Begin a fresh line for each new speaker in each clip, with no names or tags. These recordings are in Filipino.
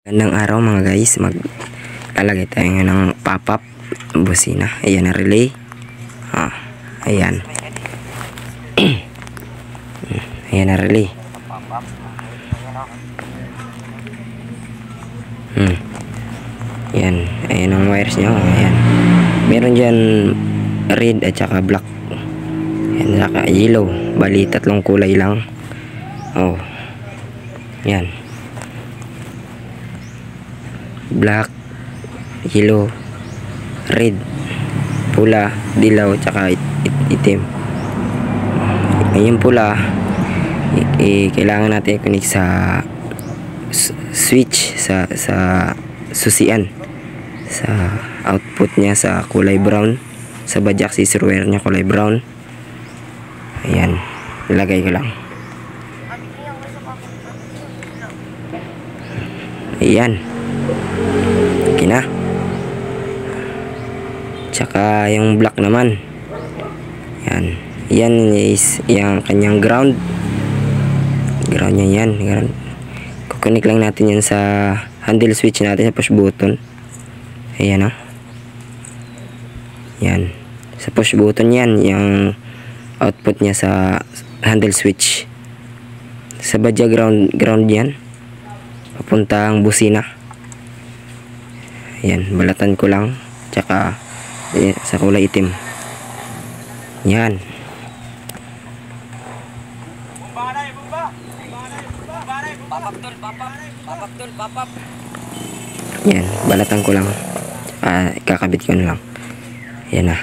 Gandang araw mga guys, maglalagay tayo ngayon ng pop-up busina. Ayan na relay. Ayan. Ayan na relay. Ayan. Ayan ang wires nyo. Ayan. Meron dyan red at saka black. Ayan, saka yellow. Bali, tatlong kulay lang. Ayan. Black, yellow, red, pula, dilaw, tsaka itim. Yung pula, kailangan natin i-connect sa switch, sa susian, sa output niya sa kulay brown, sa badge accessory wire niya kulay brown. Ayan, ilagay ko lang. Ayan. Okay na. Tsaka yung black naman. Yan. Yan is yung kanyang ground. Ground niya yan. Kukunik lang natin yan sa handle switch natin sa push button. Ayan o. Yan. Sa push button yan. Yung output niya sa handle switch. Sa badya ground yan. Papuntang busina. Ayan, balatan ko lang. Tsaka sa kulay itim. Yan. Yan, balatan ko lang. Kakabit ko na lang. Yan na.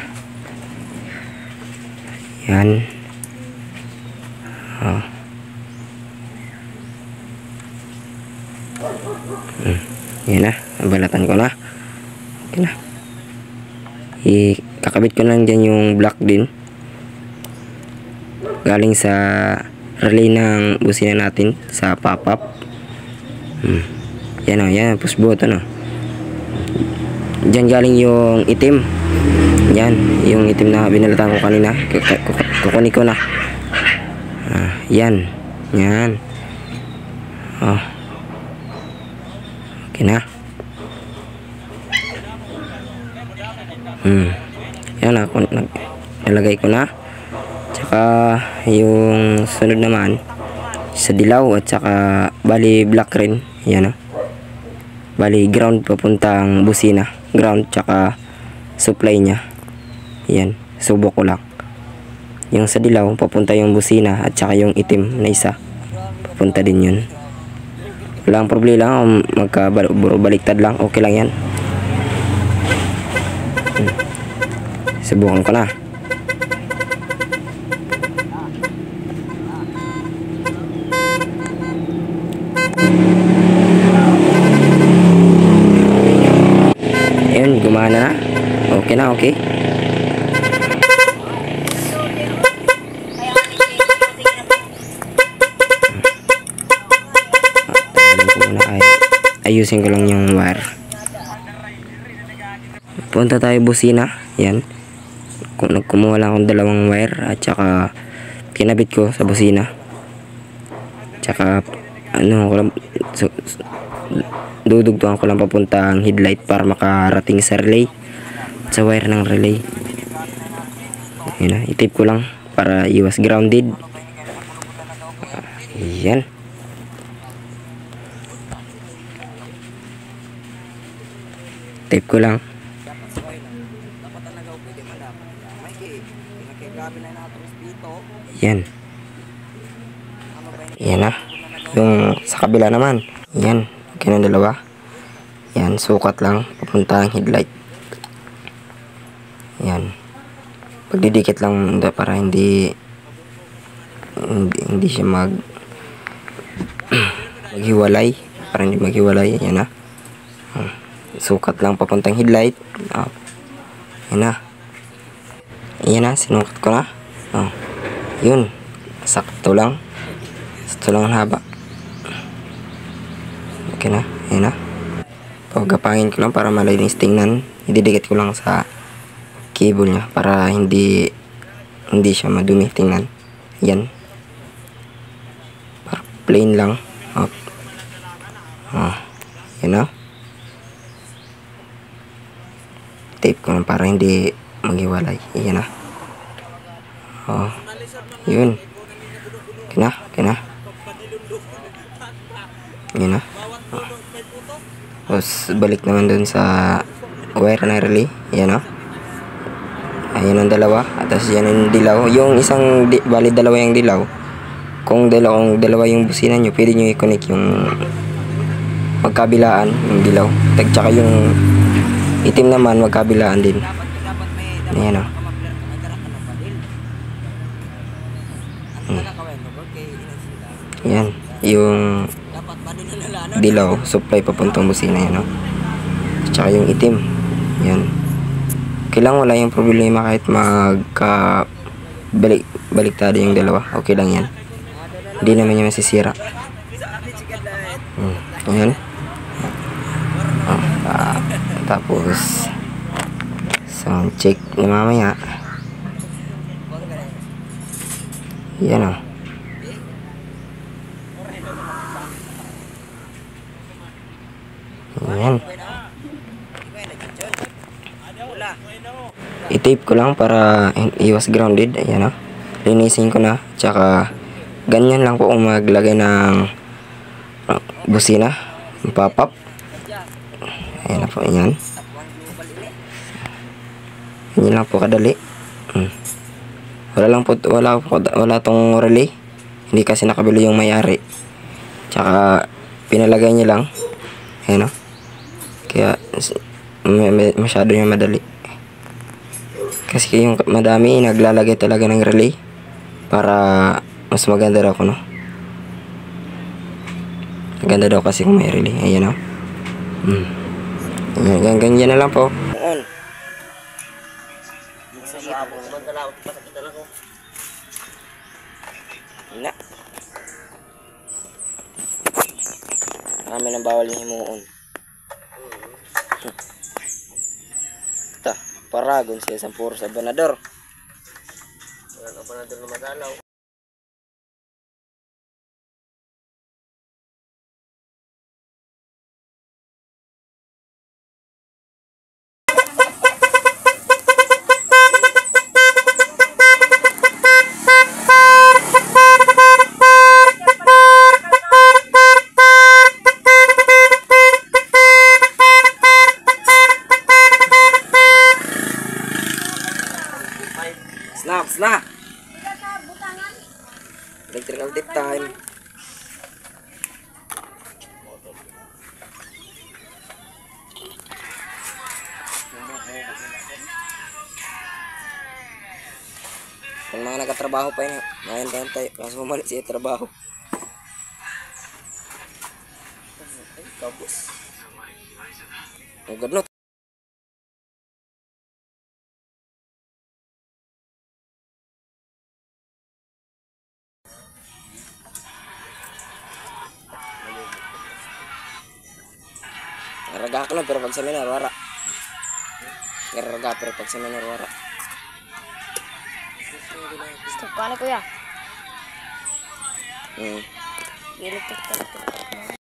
Yan. Yan na, balatan ko na. Okay na. Kakabit ko lang dyan yung black din. Galing sa relay ng busina natin sa pop-up. Yan o, yan, push button o. Dyan galing yung itim. Yan, yung itim na binalatan ko kanina. Kukunin ko na. Yan. Yan. Okay na. Yan ako, nalagay ko na. Tsaka yung sunod naman sa dilaw at saka bali black rin. Yan o. Bali ground papuntang busina. Ground tsaka supply nya. Yan. Subok ko lang. Yung sa dilaw papunta yung busina at saka yung itim na isa. Papunta din yun. Walang problema kung magkabaliktad lang. Okay lang yan. Subukan ko na. Ayun, gumana na. Okay na, okay. Ayusin ko lang yung wire. Punta tayo busina. Yan. Kumuha lang akong dalawang wire at saka kinabit ko sa busina. Tsaka dudugtungan ko lang papunta ang headlight para makarating sa relay at sa wire ng relay. Yan na, itip ko lang para iwas grounded. Yan. Tape ko lang. Yan. Yan na. Yung sa kabila naman. Yan. Okay na dalawa. Yan. Sukat lang. Papunta ang headlight. Yan. Pagdidikit lang para hindi siya maghiwalay. Para hindi maghiwalay. Yan na. Sukat lang papuntang headlight. Yan na. Yan na. Sinukat ko na. Yun. Sakto lang. Sakto lang ang haba. Okay na. Yan na. Pagkapangin ko lang para malinis tingnan. Ididikit ko lang sa cable niya para hindi siya madumi tingnan. Yan. Para plain lang. Yan o. Tape ko lang para hindi maghiwalay. Yan o. Oh. Yun. Kina. Yan o. Tapos balik naman dun sa wire na relay. Yan o. Ayan ang dalawa. At tapos yan yung dilaw. Yung isang, bali dalawa yung dilaw. Kung dalawa yung busina nyo, pwede nyo i-connect yung magkabilaan, yung dilaw. Tsaka yung itim naman, magkabilaan din. Ayan o. Ayan. Yung dilaw, supply papuntang busina. Yan o. Tsaka yung itim. Yan. Kailangan wala yung problema kahit baliktado yung dalawa. Okay lang yan. Hindi naman yung masisira. Ayan. Tapos sound check na mamaya. Yan o. Ayan. I-tape ko lang para iwas grounded. Ayan o. Linisin ko na. Tsaka ganyan lang po kung maglagay ng busina. Pop-up. Ayan na po. Ayan. Ganyan lang po kadali. Wala tong relay. Hindi kasi nakabili yung may-ari. Tsaka pinalagay niya lang. Ayan o. Kaya masyado yung madali. Kasi yung madami naglalagay talaga ng relay para mas maganda daw ko, no? Maganda daw kasi kung may relay. Ayan o. Ganyan na lang po. Na. Marami nang bawal yung himuon. Ito, paragon siya sa puro sa banador. Wala pa na doon na madalaw. Snap! Electrical tip time. Kung mga nagkatrabaho pa yun, mayan-tayo. Kaso bumalik siya trabaho. Tapos. Ang ganda. Naraga ko lang pero pag sa minar, wara. Naraga pero pag sa minar, wara.
Stop ka na kuya.
Hmm.
Gilid ka talaga.